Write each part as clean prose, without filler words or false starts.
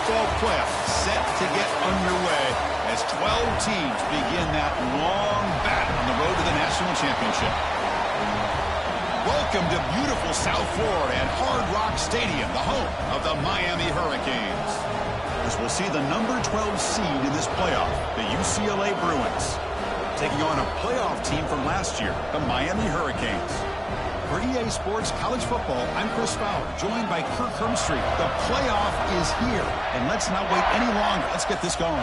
football playoff set to get underway as 12 teams begin that long battle on the road to the national championship. Welcome to beautiful South Florida and Hard Rock Stadium, the home of the Miami Hurricanes. As we'll see the number 12 seed in this playoff, the UCLA Bruins, taking on a playoff team from last year, the Miami Hurricanes. For EA Sports College Football, I'm Chris Fowler, joined by Kirk Hermstreet. The playoff is here, and let's not wait any longer. Let's get this going.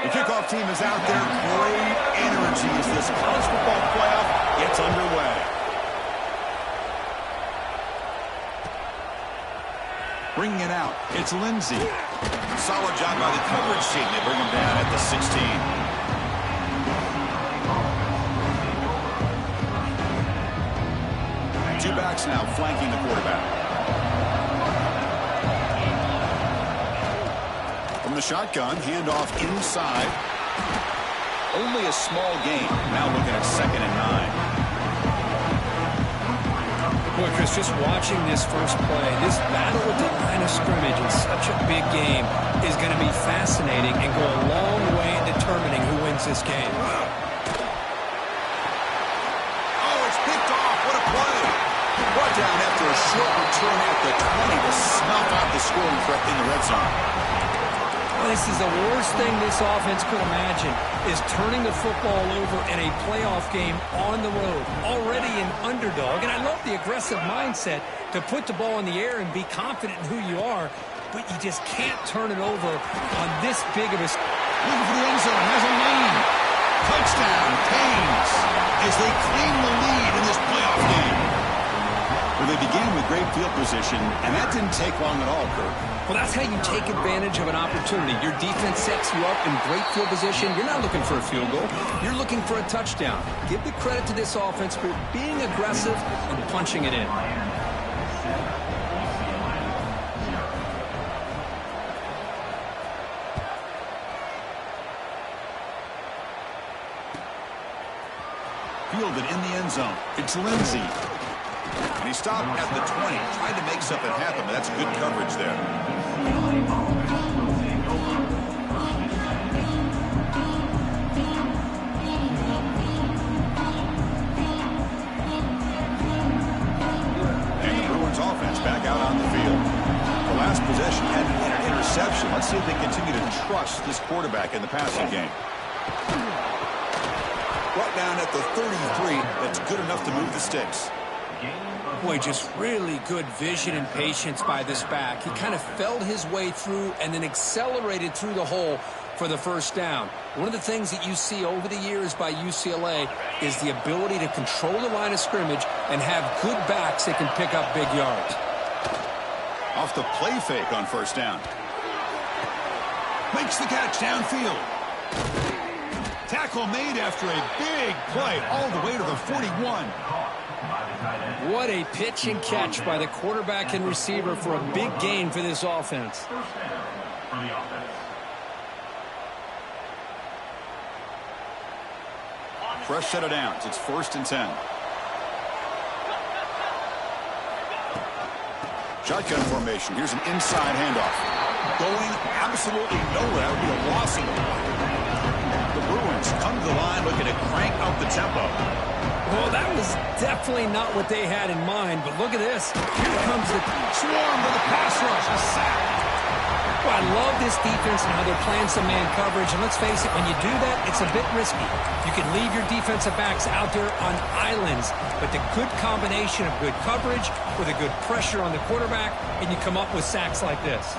The kickoff team is out there. Great energy as this college football playoff gets underway. Bringing it out, it's Lindsey. Solid job by the coverage team. They bring him down at the 16. Two backs now flanking the quarterback. From the shotgun, handoff inside. Only a small gain. Now looking at 2nd and 9. Boy, Chris, just watching this first play, this battle with the line of scrimmage in such a big game is going to be fascinating and go a long way in determining who wins this game. Oh, it's picked off. What a play. Brought down after a short return at the 20 to snuff out the scoring threat in the red zone. Well, this is the worst thing this offense could imagine, is turning the football over in a playoff game on the road. Already an underdog, and I love the aggressive mindset to put the ball in the air and be confident in who you are, but you just can't turn it over on this big of a... Looking for the end zone, has a lane. Touchdown, Canes, as they claim the lead in this playoff game. Well, they began with great field position, and that didn't take long at all, Kirk. Well, that's how you take advantage of an opportunity. Your defense sets you up in great field position. You're not looking for a field goal. You're looking for a touchdown. Give the credit to this offense for being aggressive and punching it in. Fielded in the end zone. It's Lindsey. And he stopped at the 20, tried to make something happen, but that's good coverage there. And the Bruins offense back out on the field. The last possession had an interception. Let's see if they continue to trust this quarterback in the passing game. Brought down at the 33. That's good enough to move the sticks. Boy, just really good vision and patience by this back. He kind of felt his way through and then accelerated through the hole for the first down. One of the things that you see over the years by UCLA is the ability to control the line of scrimmage and have good backs that can pick up big yards. Off the play fake on first down. Makes the catch downfield. Tackle made after a big play all the way to the 41. What a pitch and catch by the quarterback and receiver for a big gain for this offense. Fresh set of downs. It's 1st and 10. Shotgun formation. Here's an inside handoff. Going absolutely nowhere. That would be a loss of the play. The Bruins come to the line looking to crank up the tempo. Well, that was definitely not what they had in mind, but look at this. Here comes the swarm with the pass rush. A sack. Well, I love this defense and how they're playing some man coverage, and let's face it, when you do that, it's a bit risky. You can leave your defensive backs out there on islands, but the good combination of good coverage with a good pressure on the quarterback, and you come up with sacks like this.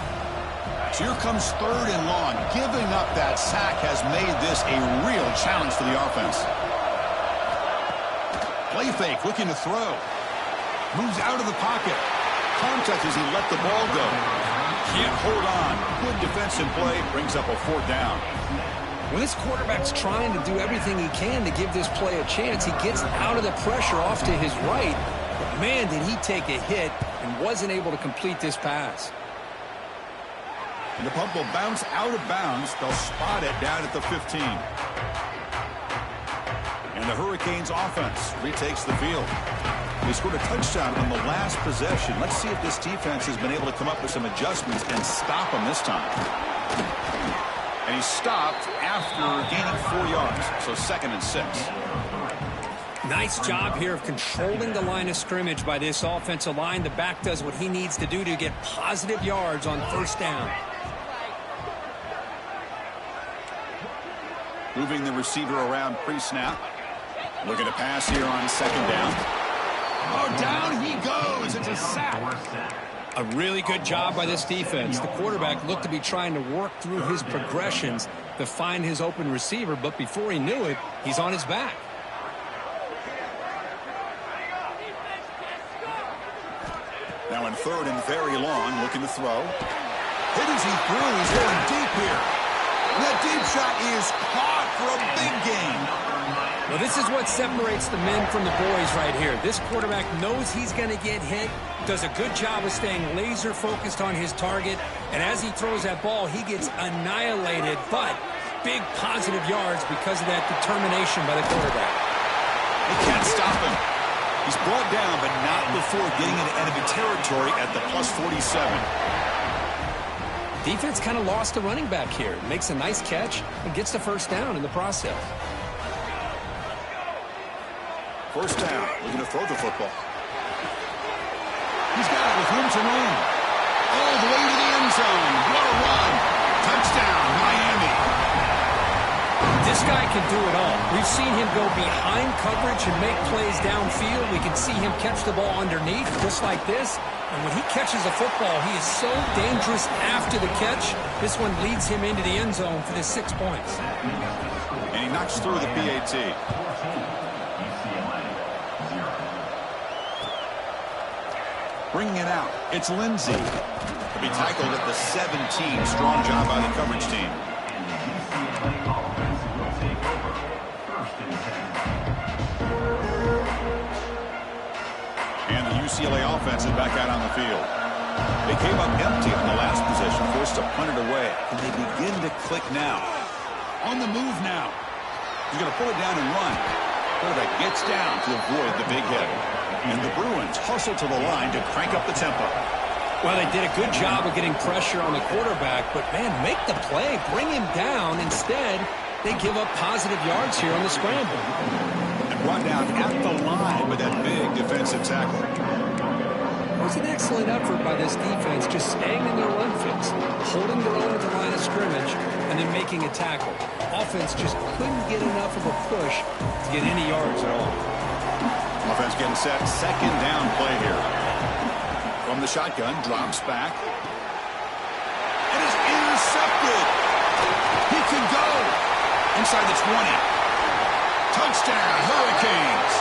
So here comes 3rd and long. Giving up that sack has made this a real challenge for the offense. Play fake, looking to throw. Moves out of the pocket. Contact as he let the ball go. Can't hold on. Good defensive play. Brings up a 4th down. When this quarterback's trying to do everything he can to give this play a chance, he gets out of the pressure off to his right. But man, did he take a hit and wasn't able to complete this pass. And the punt will bounce out of bounds. They'll spot it down at the 15. And the Hurricanes offense retakes the field. They scored a touchdown on the last possession. Let's see if this defense has been able to come up with some adjustments and stop them this time. And he stopped after gaining 4 yards. So 2nd and 6. Nice job here of controlling the line of scrimmage by this offensive line. The back does what he needs to do to get positive yards on 1st down. Moving the receiver around pre-snap. Looking to pass here on 2nd down. Oh, down he goes. It's a sack. A really good job by this defense. The quarterback looked to be trying to work through his progressions to find his open receiver, but before he knew it, he's on his back. Now in 3rd and very long, looking to throw. Hit as he threw. He's going deep here. And that deep shot is caught for a big gain. Well, this is what separates the men from the boys right here. This quarterback knows he's going to get hit, does a good job of staying laser focused on his target, and as he throws that ball, he gets annihilated, but big positive yards because of that determination by the quarterback. They can't stop him. He's brought down, but not before getting into enemy territory at the +47. Defense kind of lost a running back here. Makes a nice catch and gets the 1st down in the process. 1st down, looking to throw the football. He's got it with room to run. All the way to the end zone. What a run. Touchdown, Miami. This guy can do it all. We've seen him go behind coverage and make plays downfield. We can see him catch the ball underneath, just like this. And when he catches a football, he is so dangerous after the catch. This one leads him into the end zone for the 6 points. And he knocks through the PAT. Bringing it out, it's Lindsey. To be tackled at the 17. Strong job by the coverage team. And the UCLA offense is back out on the field. They came up empty on the last possession, forced to punt it away. And they begin to click now. On the move now. He's going to pull it down and run. Quarterback gets down to avoid the big hit. And the Bruins hustle to the line to crank up the tempo. Well, they did a good job of getting pressure on the quarterback, but, man, make the play. Bring him down. Instead, they give up positive yards here on the scramble. And brought down at the line with that big defensive tackle. It was an excellent effort by this defense, just staying in their run fits, holding their own at the line of scrimmage, and then making a tackle. Offense just couldn't get enough of a push to get any yards at all. Offense getting set. 2nd down play here. From the shotgun, drops back. It is intercepted. He can go. Inside the 20. Touchdown, Hurricanes.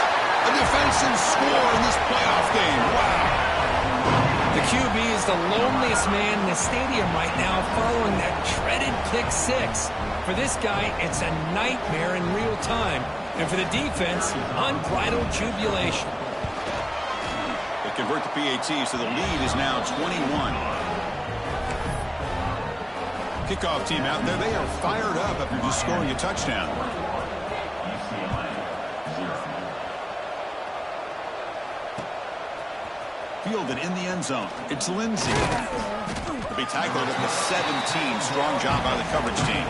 A defensive score in this playoff game. Wow. The QB is the loneliest man in the stadium right now following that dreaded pick 6. For this guy, it's a nightmare in real time. And for the defense, unbridled jubilation. They convert the PAT, so the lead is now 21. Kickoff team out there, they are fired up after just scoring a touchdown. Fielded in the end zone. It's Lindsey. To be tackled at the 17. Strong job by the coverage team.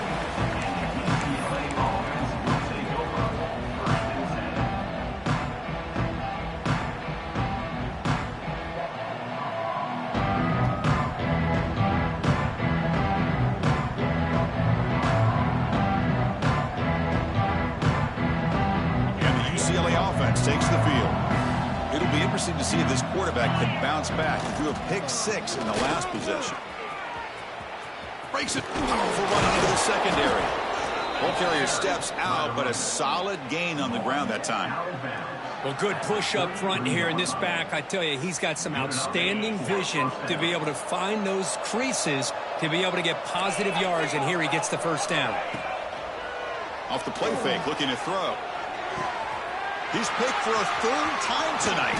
Takes the field. It'll be interesting to see if this quarterback can bounce back. He threw a pick 6 in the last possession. Breaks it. Powerful run into the secondary. Ball carrier steps out, but a solid gain on the ground that time. Well, good push up front here in this back. I tell you, he's got some outstanding vision to be able to find those creases to be able to get positive yards, and here he gets the 1st down. Off the play fake, looking to throw. He's picked for a 3rd time tonight.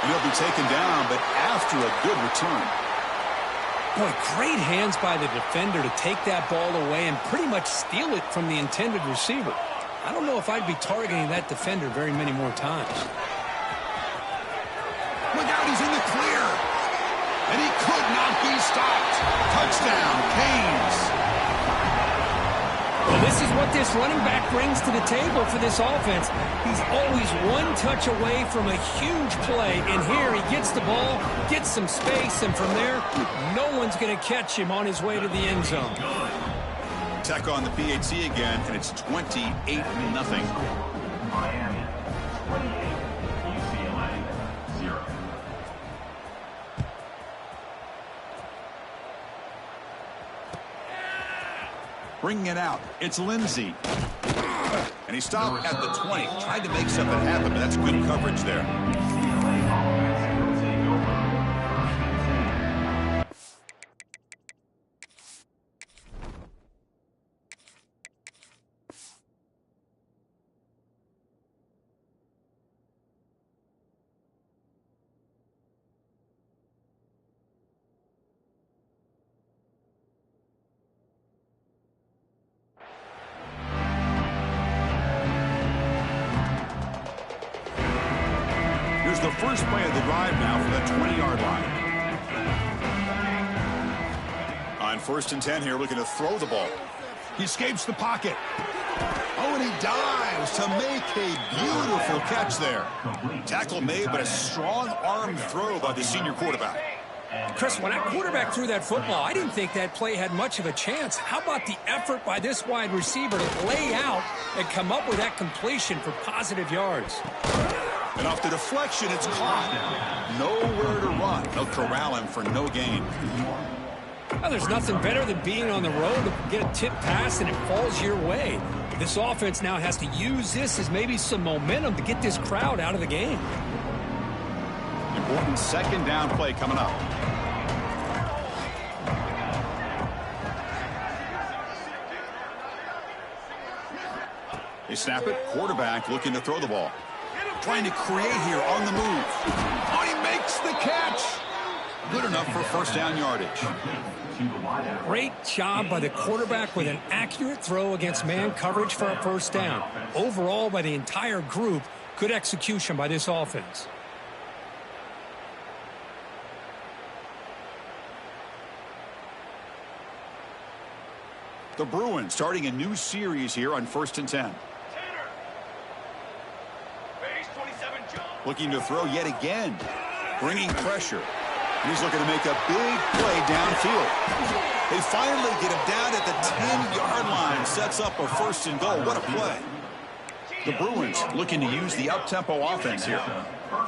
And he'll be taken down, but after a good return. Boy, great hands by the defender to take that ball away and pretty much steal it from the intended receiver. I don't know if I'd be targeting that defender very many more times. Look out, he's in the clear. And he could not be stopped. Touchdown, Canes. Well, this is what this running back brings to the table for this offense. He's always one touch away from a huge play. And here he gets the ball, gets some space, and from there, no one's going to catch him on his way to the end zone. Tech on the PAT again, and it's 28-0. Miami, 28, UCLA, 0. Bringing it out, it's Lindsey. And he stopped at the 20. Tried to make something happen, but that's good coverage there. The first play of the drive now for the 20-yard line. On 1st and 10 here, looking to throw the ball. He escapes the pocket. Oh, and he dives to make a beautiful catch there. Tackle made, but a strong arm throw by the senior quarterback. Chris, when that quarterback threw that football, I didn't think that play had much of a chance. How about the effort by this wide receiver to lay out and come up with that completion for positive yards? And off the deflection, it's caught. Nowhere to run. They'll corral him for no gain. Well, there's nothing better than being on the road to get a tip pass and it falls your way. This offense now has to use this as maybe some momentum to get this crowd out of the game. Important 2nd down play coming up. They snap it. Quarterback looking to throw the ball. Trying to create here on the move. Oh, he makes the catch. Good enough for 1st down yardage. Great job by the quarterback with an accurate throw against man coverage for a 1st down. Overall, by the entire group, good execution by this offense. The Bruins starting a new series here on 1st and 10. Looking to throw yet again. Bringing pressure. He's looking to make a big play downfield. They finally get him down at the 10-yard line. Sets up a 1st and goal. What a play. The Bruins looking to use the up-tempo offense here.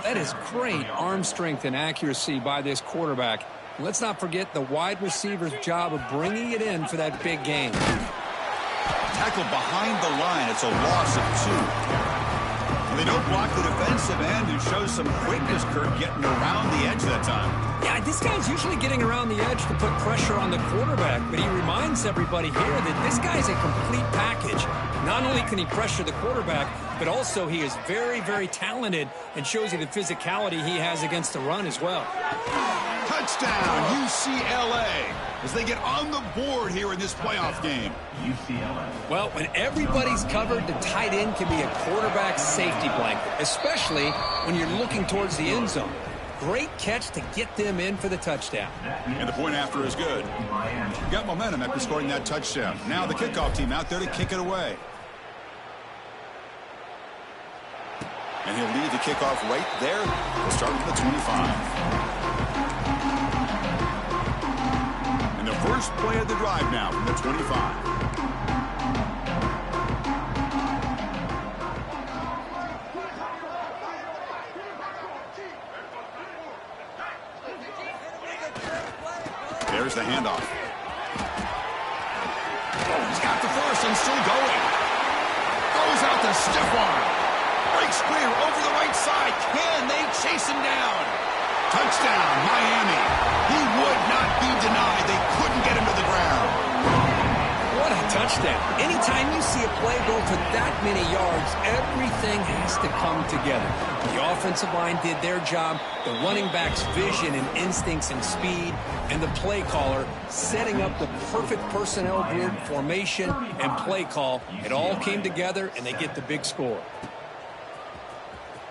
That is great arm strength and accuracy by this quarterback. Let's not forget the wide receiver's job of bringing it in for that big game. Tackled behind the line. It's a loss of 2. They don't block the defensive end, who shows some quickness, Kurt, getting around the edge that time. Yeah, this guy's usually getting around the edge to put pressure on the quarterback, but he reminds everybody here that this guy's a complete package. Not only can he pressure the quarterback, but also he is very, very talented and shows you the physicality he has against the run as well. Touchdown, UCLA, as they get on the board here in this playoff game. UCLA. Well, when everybody's covered, the tight end can be a quarterback safety blanket, especially when you're looking towards the end zone. Great catch to get them in for the touchdown. And the point after is good. Got momentum after scoring that touchdown. Now the kickoff team out there to kick it away. And he'll leave the kickoff right there. We'll start with the 25. And the first play of the drive now from the 25. There's the handoff. He's got the first and still going. Throws out the stiff arm. Breaks clear over the right side. Can they chase him down? Touchdown, Miami. He would not be denied. They couldn't get him to the ground. What a touchdown. Anytime you see a play go for that many yards, everything has to come together. The offensive line did their job. The running back's vision and instincts and speed, and the play caller setting up the perfect personnel group, formation, and play call. It all came together, and they get the big score.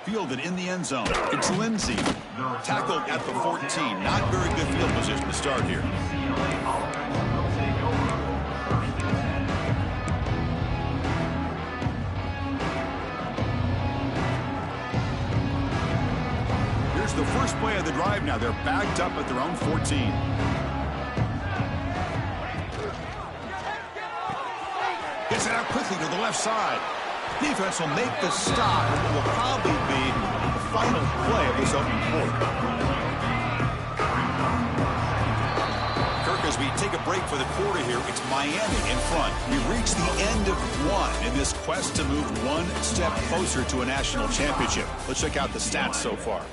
Fielded in the end zone. It's Lindsey. Tackled at the 14. Not very good field position to start here. Here's the first play of the drive now. They're backed up at their own 14. Gets it out quickly to the left side. Defense will make the stop, and it will probably be the final play of this opening quarter. Kirk, as we take a break for the quarter here, it's Miami in front. We reach the end of one in this quest to move one step closer to a national championship. Let's check out the stats so far.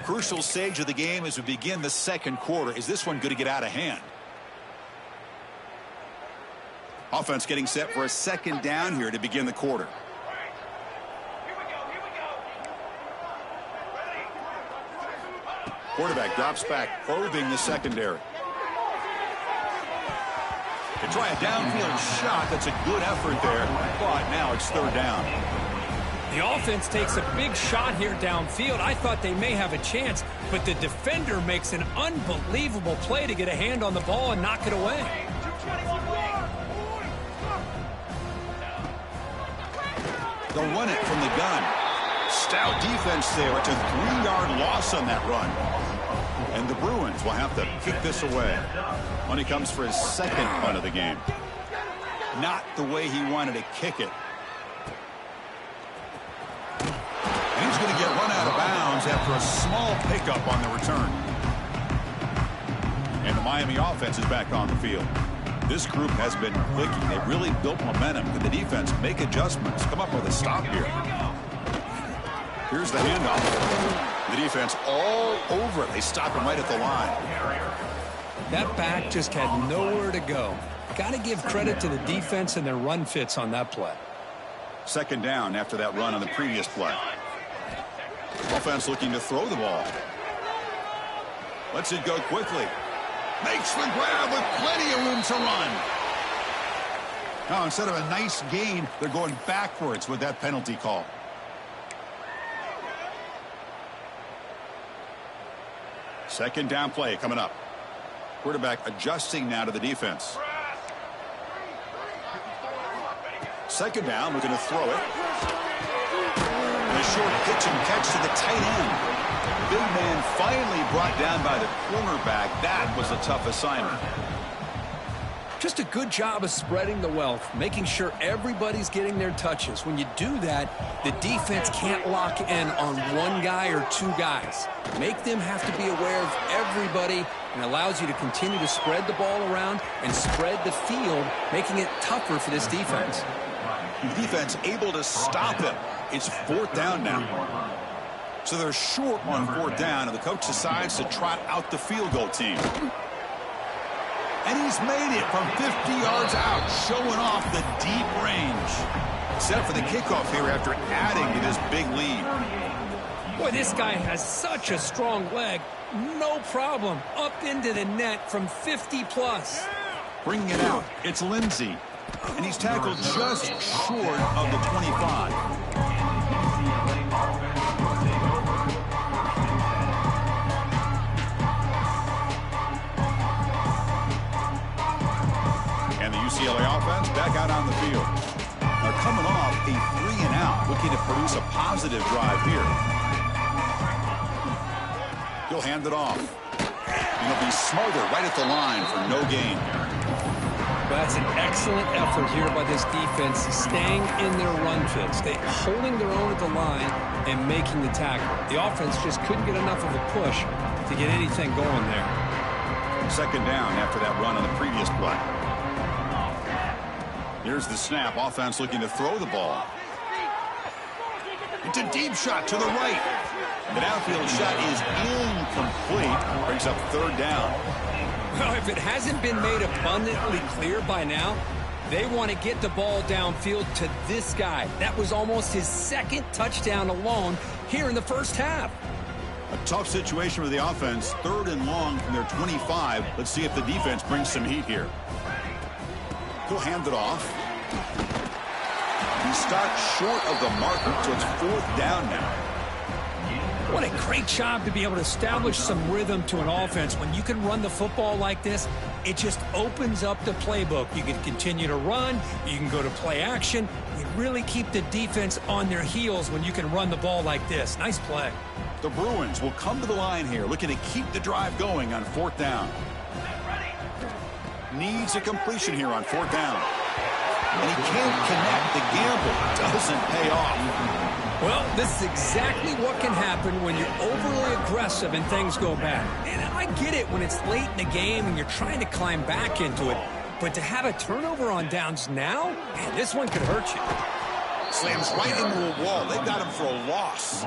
Crucial stage of the game as we begin the second quarter. Is this one going to get out of hand? Offense getting set for a second down here to begin the quarter. Quarterback drops back, probing the secondary. They try a downfield shot. That's a good effort there, but now it's third down. The offense takes a big shot here downfield. I thought they may have a chance, but the defender makes an unbelievable play to get a hand on the ball and knock it away. They'll run it from the gun. Stout defense there. It's a 3-yard loss on that run. And the Bruins will have to kick this away when he comes for his second punt of the game. Not the way he wanted to kick it. And he's going to get run out of bounds after a small pickup on the return. And the Miami offense is back on the field. This group has been clicking. They really built momentum. Can the defense make adjustments? Come up with a stop here. Here's the handoff. The defense all over it. They stop him right at the line. That back just had nowhere to go. Got to give credit to the defense and their run fits on that play. Second down after that run on the previous play. Offense looking to throw the ball. Lets it go quickly. Makes the grab with plenty of room to run. Now, instead of a nice gain, they're going backwards with that penalty call. Second down play coming up. Quarterback adjusting now to the defense. Second down, looking to throw it. And a short pitch and catch to the tight end. Big man finally brought down by the cornerback. That was a tough assignment. Just a good job of spreading the wealth, making sure everybody's getting their touches. When you do that, the defense can't lock in on one guy or two guys. Make them have to be aware of everybody, and allows you to continue to spread the ball around and spread the field, making it tougher for this defense. The defense able to stop him. It's fourth down now. So they're short on fourth down, and the coach decides to trot out the field goal team. And he's made it from 50 yards out, showing off the deep range. Set for the kickoff here after adding to this big lead. Boy, this guy has such a strong leg. No problem. Up into the net from 50 plus. Bringing it out, it's Lindsey. And he's tackled just short of the 25. UCLA offense back out on the field. They're coming off a 3-and-out, looking to produce a positive drive here. He'll hand it off. And he'll be smothered right at the line for no gain. That's an excellent effort here by this defense, staying in their run fits. They holding their own at the line and making the tackle. The offense just couldn't get enough of a push to get anything going there. Second down after that run on the previous play. Here's the snap. Offense looking to throw the ball. It's a deep shot to the right. The downfield shot is incomplete. Brings up third down. Well, if it hasn't been made abundantly clear by now, they want to get the ball downfield to this guy. That was almost his second touchdown alone here in the first half. A tough situation for the offense. 3rd and long from their 25. Let's see if the defense brings some heat here. He'll hand it off. He stopped short of the marker, so it's 4th down now. What a great job to be able to establish some rhythm to an offense. When you can run the football like this, it just opens up the playbook. You can continue to run. You can go to play action. You really keep the defense on their heels when you can run the ball like this. Nice play. The Bruins will come to the line here, looking to keep the drive going on 4th down. Needs a completion here on 4th down. And he can't connect. The gamble doesn't pay off. Well, this is exactly what can happen when you're overly aggressive and things go bad. And I get it when it's late in the game and you're trying to climb back into it. But to have a turnover on downs now, man, this one could hurt you. Slams right into a wall. They've got him for a loss.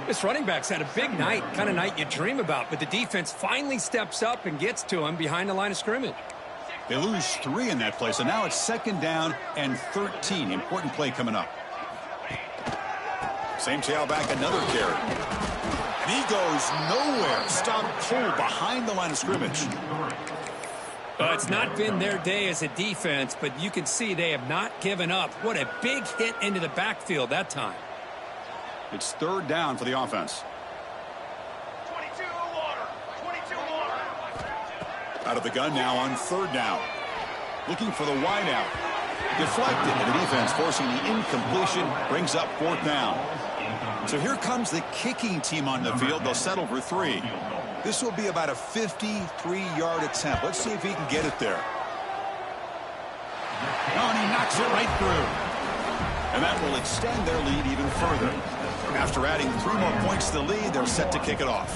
This running back's had a big night, kind of night you dream about. But the defense finally steps up and gets to him behind the line of scrimmage. They lose 3 in that play, so now it's 2nd down and 13. Important play coming up. Same tailback, another carry. And he goes nowhere. Stopped cold behind the line of scrimmage. It's not been their day as a defense, but you can see they have not given up. What a big hit into the backfield that time. It's 3rd down for the offense. 22 water. Out of the gun now on 3rd down. Looking for the wideout. Deflected, and the defense forcing the incompletion, brings up 4th down. So here comes the kicking team on the field. They'll settle for 3. This will be about a 53-yard attempt. Let's see if he can get it there. Oh, and he knocks it right through. And that will extend their lead even further. After adding 3 more points to the lead, they're set to kick it off.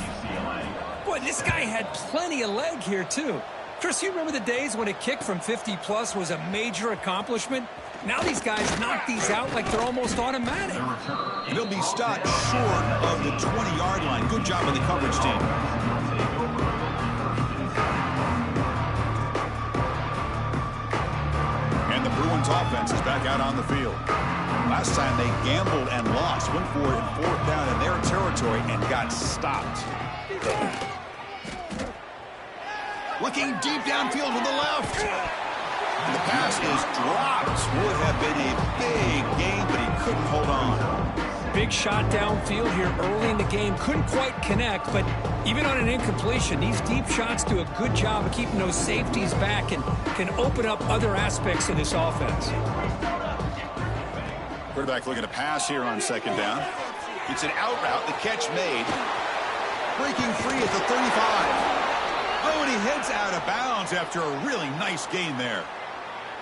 Boy, this guy had plenty of leg here, too. Chris, you remember the days when a kick from 50-plus was a major accomplishment? Now these guys knock these out like they're almost automatic. And he'll be stopped short of the 20-yard line. Good job of the coverage team. And the Bruins offense is back out on the field. Last time they gambled and lost. Went for it in 4th down in their territory and got stopped. Looking deep downfield to the left. And the pass is dropped. Would have been a big game, but he couldn't hold on. Big shot downfield here early in the game. Couldn't quite connect, but even on an incompletion, these deep shots do a good job of keeping those safeties back and can open up other aspects of this offense. Quarterback looking to pass here on 2nd down. It's an out route. The catch made. Breaking free at the 35. Oh, and he heads out of bounds after a really nice gain there.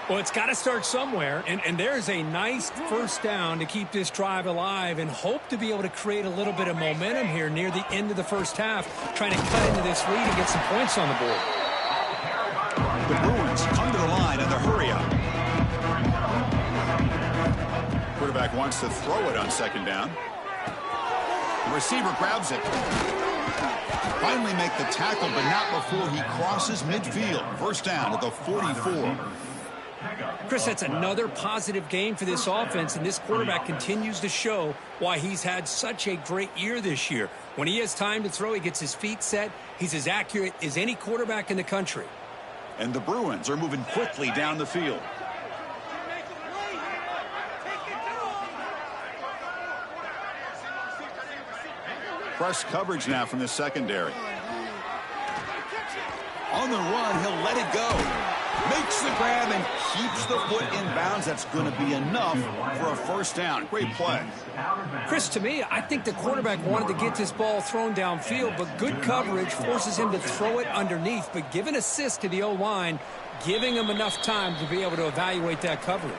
Well, it's got to start somewhere, and there's a nice 1st down to keep this drive alive and hope to be able to create a little bit of momentum here near the end of the 1st half, trying to cut into this lead and get some points on the board. The Bruins come to the line in the hurry-up. Quarterback wants to throw it on 2nd down. The receiver grabs it. Finally make the tackle, but not before he crosses midfield. 1st down at the 44. Chris, that's another positive game for this offense, and this quarterback continues to show why he's had such a great year this year. When he has time to throw, he gets his feet set. He's as accurate as any quarterback in the country. And the Bruins are moving quickly down the field. Press coverage now from the secondary. On the run, he'll let it go. Makes the grab and keeps the foot in bounds. That's going to be enough for a 1st down. Great play. Chris, to me, I think the quarterback wanted to get this ball thrown downfield, but good coverage forces him to throw it underneath. But give an assist to the O-line, giving him enough time to be able to evaluate that coverage.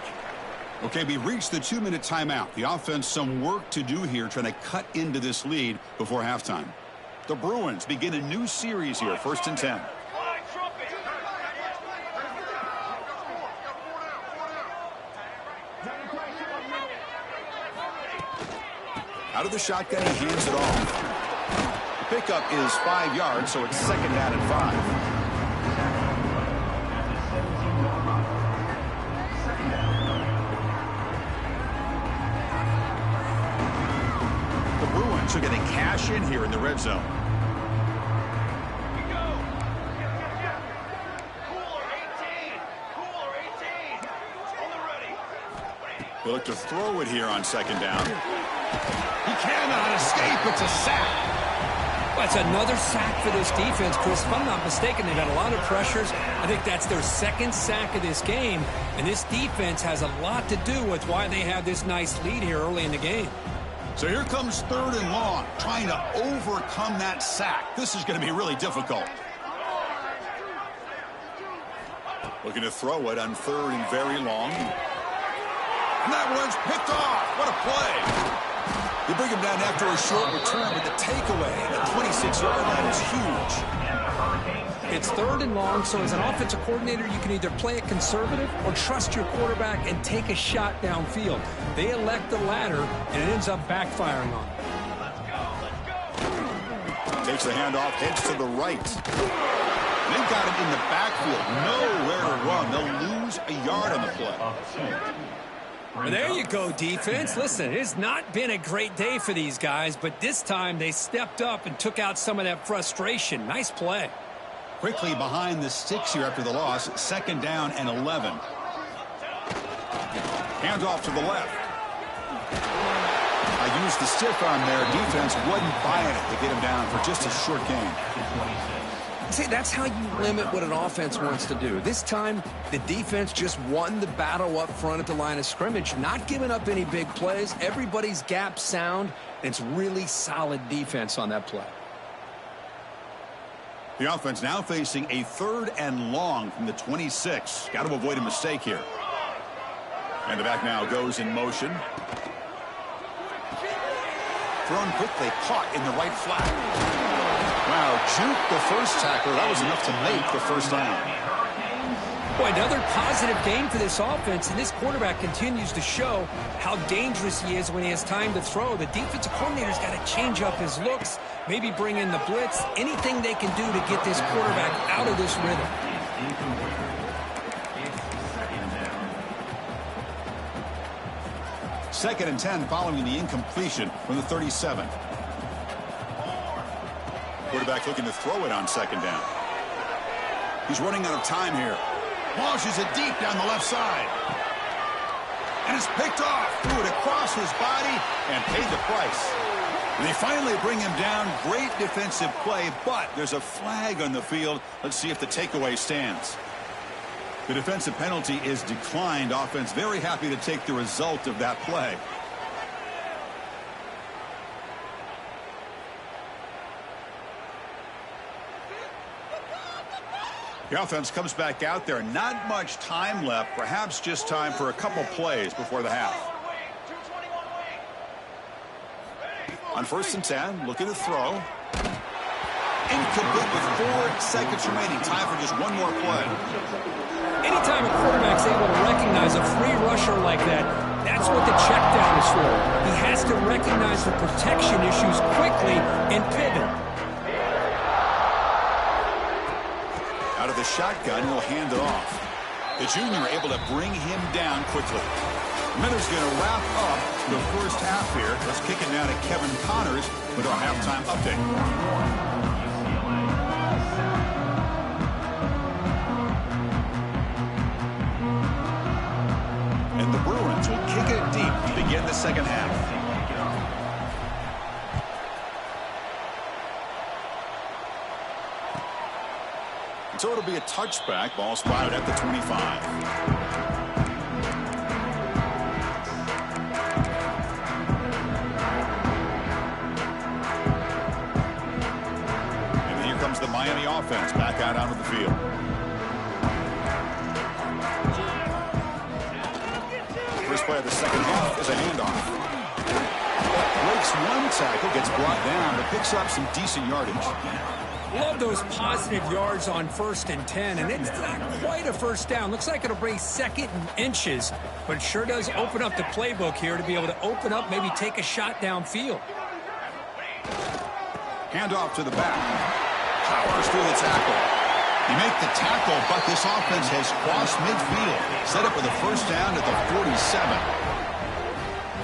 Okay, we reached the 2-minute timeout. The offense some work to do here, trying to cut into this lead before halftime. The Bruins begin a new series here, 1st and 10. Out of the shotgun, he hands it off. The pickup is 5 yards, so it's 2nd down and 5. Bucs are going to cash in here in the red zone. They look to throw it here on second down. He cannot escape. It's a sack. Well, it's another sack for this defense, Chris. If I'm not mistaken, they've got a lot of pressures. I think that's their second sack of this game. And this defense has a lot to do with why they have this nice lead here early in the game. So here comes 3rd and long, trying to overcome that sack. This is going to be really difficult. Looking to throw it on 3rd and very long. And that one's picked off. What a play. They bring him down after a short return, but the takeaway at the 26-yard line is huge. It's 3rd and long, so as an offensive coordinator, you can either play it conservative or trust your quarterback and take a shot downfield. They elect the latter, and it ends up backfiring on them. Takes the handoff, heads to the right. They've got him in the backfield. Nowhere to run. They'll lose a yard on the play. Well, there you go, defense. Listen, it's not been a great day for these guys, but this time they stepped up and took out some of that frustration. Nice play. Quickly behind the sticks here after the loss. 2nd down and 11. Hands off to the left. I used the stiff arm there. Defense wasn't buying it to get him down for just a short gain. See, that's how you limit what an offense wants to do. This time, the defense just won the battle up front at the line of scrimmage, not giving up any big plays. Everybody's gap sound, and it's really solid defense on that play. The offense now facing a 3rd and long from the 26. Got to avoid a mistake here. And the back now goes in motion. Thrown quickly, caught in the right flat. Wow, juke the first tackler. That was enough to make the first down. Boy, another positive game for this offense, and this quarterback continues to show how dangerous he is when he has time to throw. The defensive coordinator's got to change up his looks, maybe bring in the blitz, anything they can do to get this quarterback out of this rhythm. Second and 10 following the incompletion from the 37. Quarterback looking to throw it on second down. He's running out of time here. Launches it deep down the left side. And it's picked off. Threw it across his body and paid the price. And they finally bring him down. Great defensive play, but there's a flag on the field. Let's see if the takeaway stands. The defensive penalty is declined. Offense very happy to take the result of that play. The offense comes back out there. Not much time left. Perhaps just time for a couple plays before the half. On 1st and 10, looking to throw. Incomplete with 4 seconds remaining. Time for just one more play. Anytime a quarterback's able to recognize a free rusher like that, that's what the check down is for. He has to recognize the protection issues quickly and pivot. Out of the shotgun, he'll hand it off. The junior able to bring him down quickly. Miller's going to wrap up the first half here. Let's kick it down to Kevin Connors with our halftime update. And the Bruins will kick it deep to begin the second half. So it'll be a touchback. Ball spotted at the 25. And here comes the Miami offense back out onto the field. First play of the second half is a handoff. Breaks one tackle, gets brought down, but picks up some decent yardage. Love those positive yards on 1st and 10, and it's not quite a first down. Looks like it'll bring 2nd and inches, but it sure does open up the playbook here to be able to open up, maybe take a shot downfield. Handoff to the back. Powers through the tackle. You make the tackle, but this offense has crossed midfield. Set up with a first down at the 47.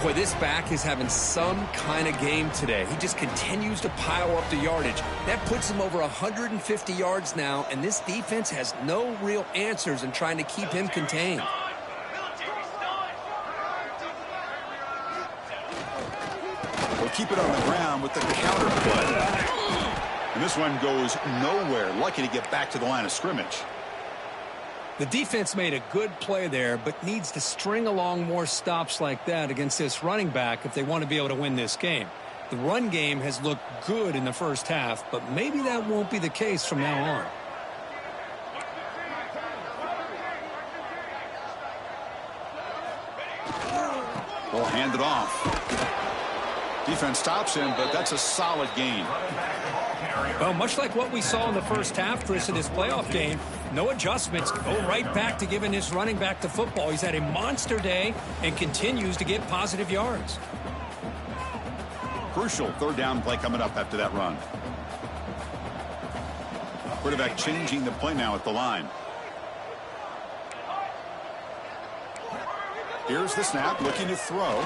Boy, this back is having some kind of game today. He just continues to pile up the yardage. That puts him over 150 yards now, and this defense has no real answers in trying to keep him contained. We'll keep it on the ground with the counter play. And this one goes nowhere. Lucky to get back to the line of scrimmage. The defense made a good play there, but needs to string along more stops like that against this running back if they want to be able to win this game. The run game has looked good in the first half, but maybe that won't be the case from now on. We'll hand it off. Defense stops him, but that's a solid gain. Well, much like what we saw in the first half, Chris, in this playoff game, no adjustments. Go right back to giving this running back the football. He's had a monster day and continues to get positive yards. Crucial third down play coming up after that run. Quarterback changing the play now at the line. Here's the snap, looking to throw.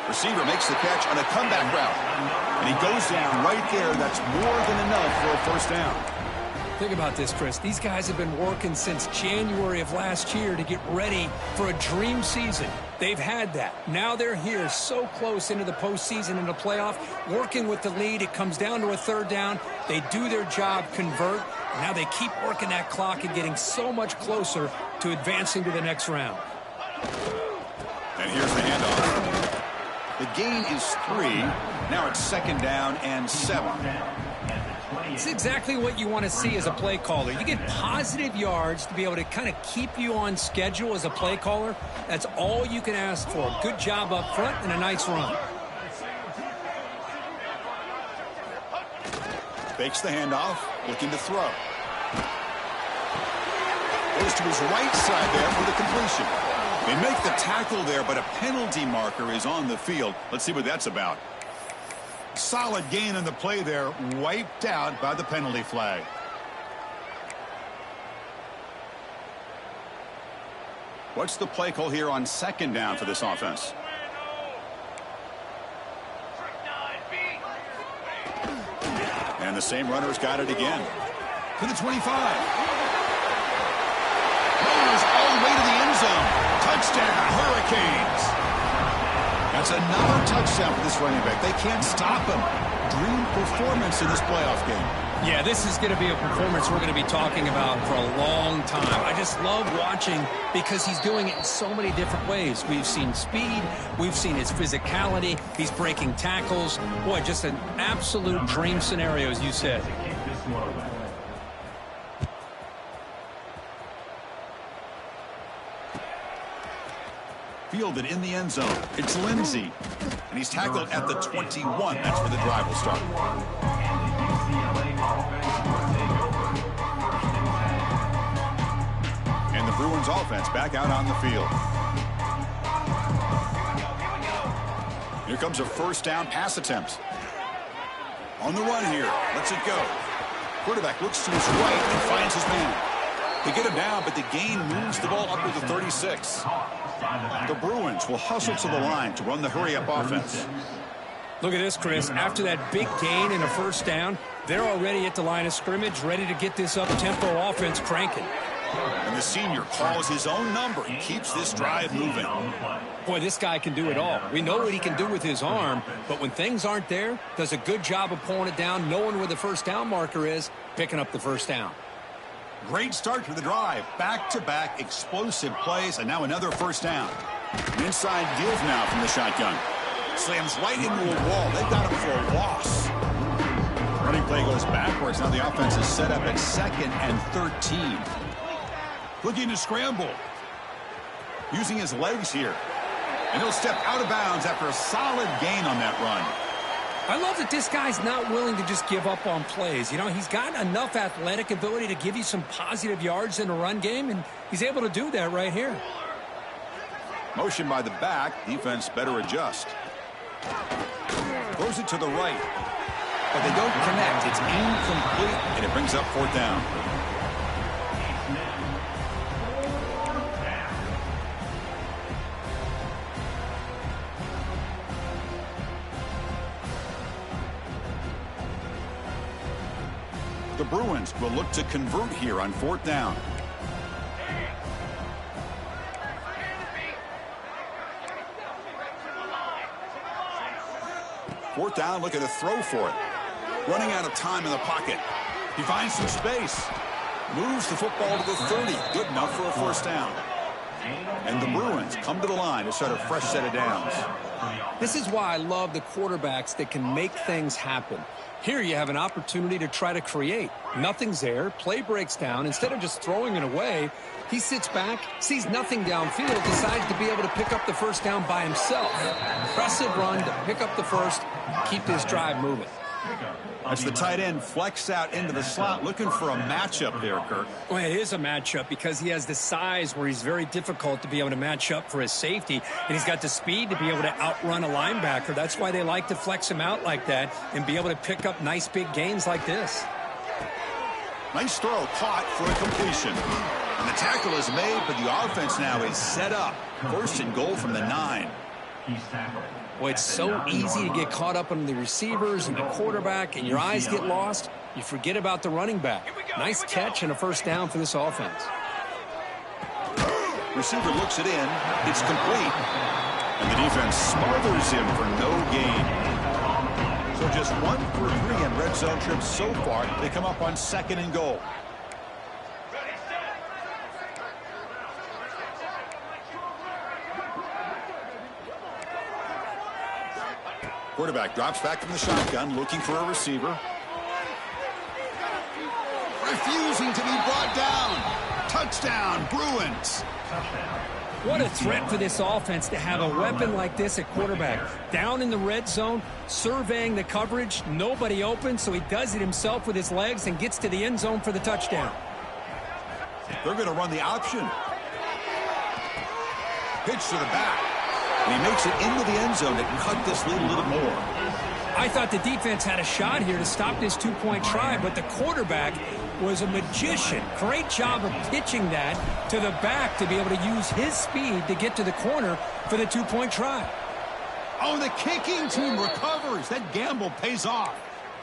Receiver makes the catch on a comeback route. And he goes down right there. That's more than enough for a first down. Think about this, Chris. These guys have been working since January of last year to get ready for a dream season. They've had that. Now they're here so close into the postseason and the playoff, working with the lead. It comes down to a third down. They do their job, convert. And now they keep working that clock and getting so much closer to advancing to the next round. And here's the handoff. The gain is 3. Now it's second down and 7. It's exactly what you want to see as a play caller. You get positive yards to be able to kind of keep you on schedule as a play caller. That's all you can ask for. Good job up front and a nice run. Fakes the handoff, looking to throw. Goes to his right side there for the completion. They make the tackle there, but a penalty marker is on the field. Let's see what that's about. Solid gain in the play there, wiped out by the penalty flag. What's the play call here on second down for this offense? And the same runner's got it again. To the 25. Runners all the way to the end zone. Touchdown, Hurricanes. That's another touchdown for this running back. They can't stop him. Dream performance in this playoff game. Yeah, this is going to be a performance we're going to be talking about for a long time. I just love watching because he's doing it in so many different ways. We've seen speed. We've seen his physicality. He's breaking tackles. Boy, just an absolute dream scenario, as you said. Fielded in the end zone. It's Lindsey. And he's tackled at the 21. That's where the drive will start. And the Bruins offense back out on the field. Here comes a first down pass attempt. On the run here. Lets it go. Quarterback looks to his right and finds his man. They get him down, but the gain moves the ball up to the 36. The Bruins will hustle to the line to run the hurry-up offense. Look at this, Chris. After that big gain and a first down, they're already at the line of scrimmage, ready to get this up-tempo offense cranking. And the senior calls his own number and keeps this drive moving. Boy, this guy can do it all. We know what he can do with his arm, but when things aren't there, does a good job of pulling it down, knowing where the first down marker is, picking up the first down. Great start to the drive. Back-to-back explosive plays, and now another first down. An inside give now from the shotgun. Slams right into a wall. They've got him for a loss. Running play goes backwards. Now the offense is set up at 2nd and 13. Looking to scramble. Using his legs here. And he'll step out of bounds after a solid gain on that run. I love that this guy's not willing to just give up on plays. You know, he's got enough athletic ability to give you some positive yards in the run game, and he's able to do that right here. Motion by the back. Defense better adjust. Throws it to the right. But they don't connect. It's incomplete, and it brings up 4th down. Bruins will look to convert here on 4th down. Fourth down, looking to throw for it. Running out of time in the pocket. He finds some space. Moves the football to the 30. Good enough for a 1st down. And the Bruins come to the line to start a fresh set of downs. This is why I love the quarterbacks that can make things happen. Here you have an opportunity to try to create. Nothing's there. Play breaks down. Instead of just throwing it away, he sits back, sees nothing downfield, decides to be able to pick up the 1st down by himself. Impressive run to pick up the first, keep this drive moving. As the tight end flexed out into the slot, looking for a matchup there, Kirk. Well, it is a matchup because he has the size where he's very difficult to be able to match up for his safety, and he's got the speed to be able to outrun a linebacker. That's why they like to flex him out like that and be able to pick up nice big gains like this. Nice throw, caught for a completion. And the tackle is made, but the offense now is set up. 1st and goal from the 9. Well, it's so easy to get caught up on the receivers and the quarterback, and your eyes get lost. You forget about the running back. Nice catch and a 1st down for this offense. Receiver looks it in. It's complete. And the defense smothers him for no gain. So just 1 for 3 in red zone trips so far. They come up on 2nd and goal. Quarterback drops back from the shotgun, looking for a receiver. Refusing to be brought down. Touchdown, Bruins. What a threat for this offense to have a weapon like this at quarterback. Down in the red zone, surveying the coverage, nobody open, so he does it himself with his legs and gets to the end zone for the touchdown. They're going to run the option. Pitch to the back. And he makes it into the end zone to cut this lead a little more. I thought the defense had a shot here to stop this 2-point try, but the quarterback was a magician. Great job of pitching that to the back to be able to use his speed to get to the corner for the 2-point try. Oh, the kicking team recovers. That gamble pays off.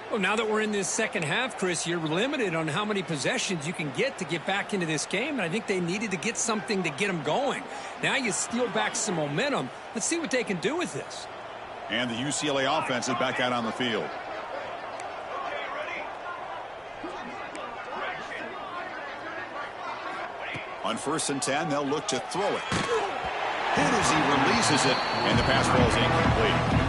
Well, now that we're in this second half, Chris, you're limited on how many possessions you can get to get back into this game, and I think they needed to get something to get them going. Now you steal back some momentum. Let's see what they can do with this. And the UCLA offense is back out on the field. On 1st and 10, they'll look to throw it. Hit as he releases it, and the pass ball is incomplete.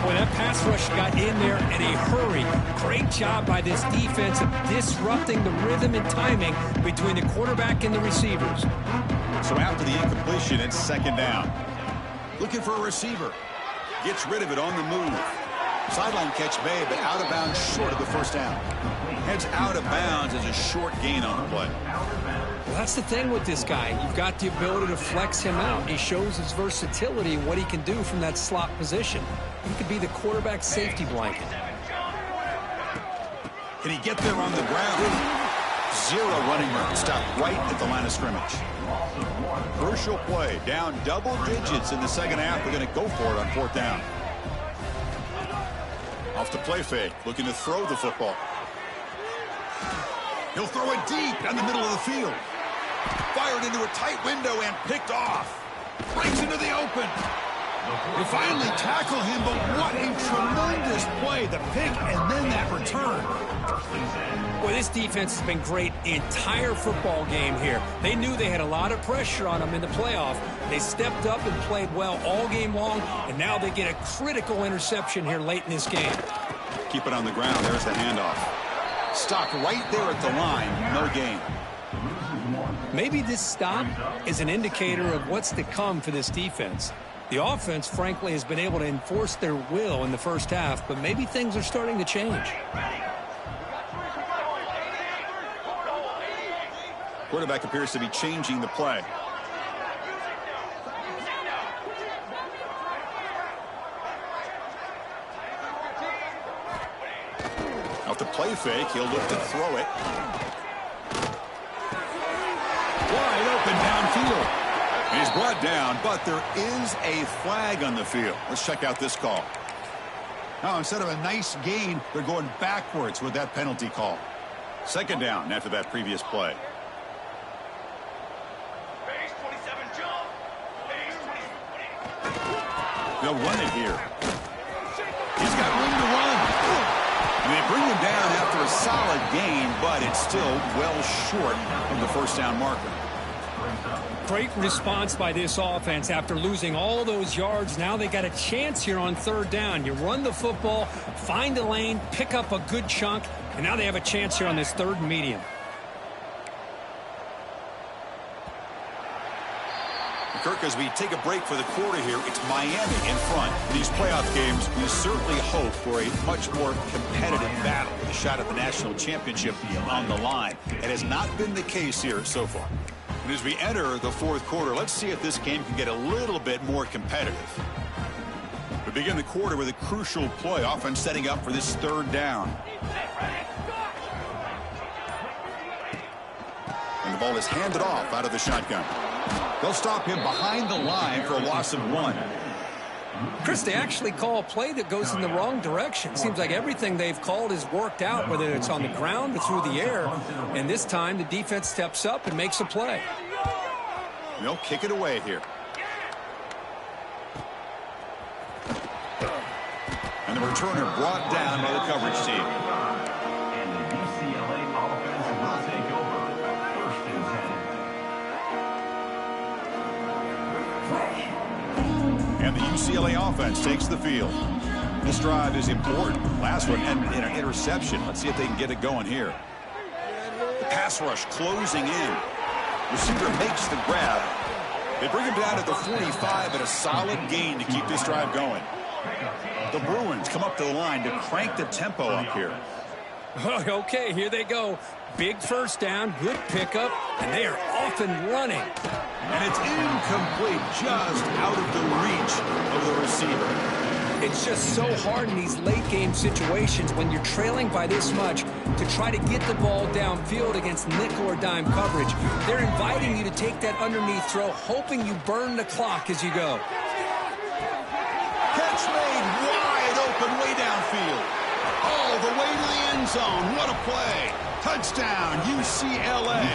Boy, that pass rush got in there in a hurry. Great job by this defense of disrupting the rhythm and timing between the quarterback and the receivers. So after the incompletion, it's 2nd down. Looking for a receiver. Gets rid of it on the move. Sideline catch made, but out of bounds short of the 1st down. Heads out of bounds as a short gain on the play. Well, that's the thing with this guy. You've got the ability to flex him out. He shows his versatility, what he can do from that slot position. He could be the quarterback safety blanket. Can he get there on the ground? 0 running room. Stopped right at the line of scrimmage. Crucial play. Down double digits in the second half. They're going to go for it on 4th down. Off the play fake. Looking to throw the football. He'll throw it deep down the middle of the field. Fired into a tight window and picked off. Breaks into the open. They finally tackle him, but what a tremendous play. The pick and then that return. Boy, this defense has been great the entire football game here. They knew they had a lot of pressure on them in the playoff. They stepped up and played well all game long, and now they get a critical interception here late in this game. Keep it on the ground. There's the handoff. Stopped right there at the line. No gain. Maybe this stop is an indicator of what's to come for this defense. The offense, frankly, has been able to enforce their will in the first half, but maybe things are starting to change. Quarterback appears to be changing the play. Off the play fake, he'll look to throw it. Wide open downfield. And he's brought down, but there is a flag on the field. Let's check out this call. Now, instead of a nice gain, they're going backwards with that penalty call. Second down after that previous play. Base 27 jump. Base 20. They'll run it here. He's got room to run. And they bring him down after a solid gain, but it's still well short of the first down marker. Great response by this offense after losing all those yards. Now they got a chance here on third down. You run the football, find a lane, pick up a good chunk, and now they have a chance here on this third and medium. Kirk, as we take a break for the quarter here, it's Miami in front. In these playoff games, we certainly hope for a much more competitive battle with a shot at the national championship on the line. It has not been the case here so far. And as we enter the fourth quarter, let's see if this game can get a little bit more competitive. We begin the quarter with a crucial play, offense setting up for this third down. And the ball is handed off out of the shotgun. They'll stop him behind the line for a loss of 1. Chris, they actually call a play that goes in the wrong direction. Seems like everything they've called has worked out, whether it's on the ground or through the air. And this time, the defense steps up and makes a play. They'll kick it away here. And the returner brought down by the coverage team. And the UCLA offense takes the field. This drive is important. Last one ended in an interception. Let's see if they can get it going here. The pass rush closing in. Receiver makes the grab. They bring him down at the 45 and a solid gain to keep this drive going. The Bruins come up to the line to crank the tempo up here. Okay, here they go. Big first down, good pickup, and they are off and running. And it's incomplete, just out of the reach of the receiver. It's just so hard in these late-game situations when you're trailing by this much to try to get the ball downfield against nickel or dime coverage. They're inviting you to take that underneath throw, hoping you burn the clock as you go. Catch made wide open way downfield. All the way to the end zone. What a play. Touchdown, UCLA.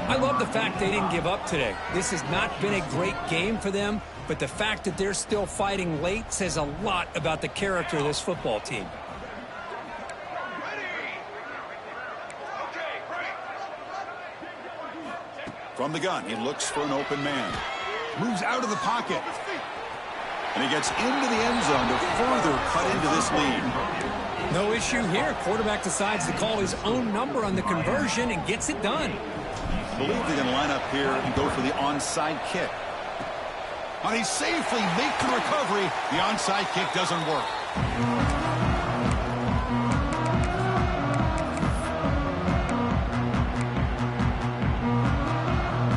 I love the fact they didn't give up today. This has not been a great game for them, but the fact that they're still fighting late says a lot about the character of this football team. From the gun, he looks for an open man. Moves out of the pocket. And he gets into the end zone to further cut into this lead. No issue here. Quarterback decides to call his own number on the conversion and gets it done. I believe they're going to line up here and go for the onside kick. And he safely makes the recovery. The onside kick doesn't work.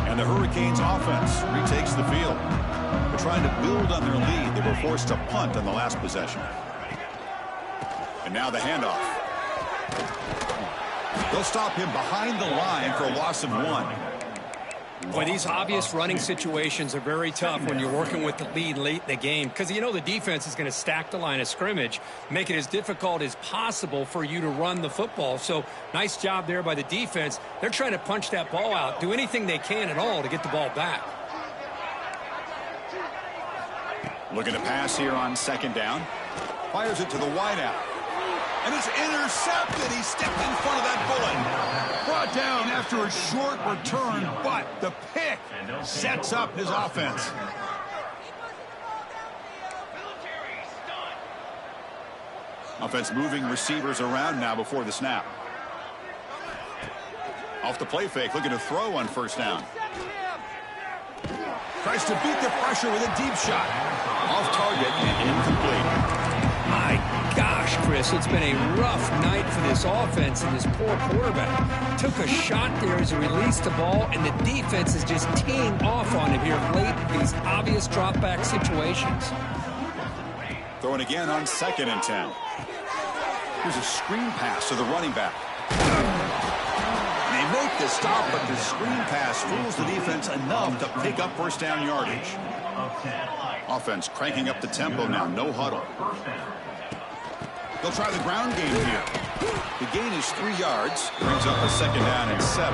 And the Hurricanes offense retakes the field. They're trying to build on their lead. They were forced to punt on the last possession. And now the handoff. They'll stop him behind the line for a loss of 1. Boy, these obvious running situations are very tough when you're working with the lead late in the game because you know the defense is going to stack the line of scrimmage, make it as difficult as possible for you to run the football. So nice job there by the defense. They're trying to punch that ball out, do anything they can at all to get the ball back. Looking to pass here on second down. Fires it to the wideout. And it's intercepted. He stepped in front of that bullet. Brought down after a short return, but the pick sets up his offense. Offense moving receivers around now before the snap. Off the play fake, looking to throw on first down. Tries to beat the pressure with a deep shot. Off target and incomplete. My gosh, Chris, it's been a rough night for this offense and this poor quarterback. Took a shot there as he released the ball, and the defense is just teeing off on him here late in these obvious drop-back situations. Throwing again on 2nd and 10. Here's a screen pass to the running back. They make the stop, but the screen pass fools the defense enough to pick up first down yardage. Offense cranking up the tempo now, no huddle. They'll try the ground game here. The gain is 3 yards. Brings up a second down and 7.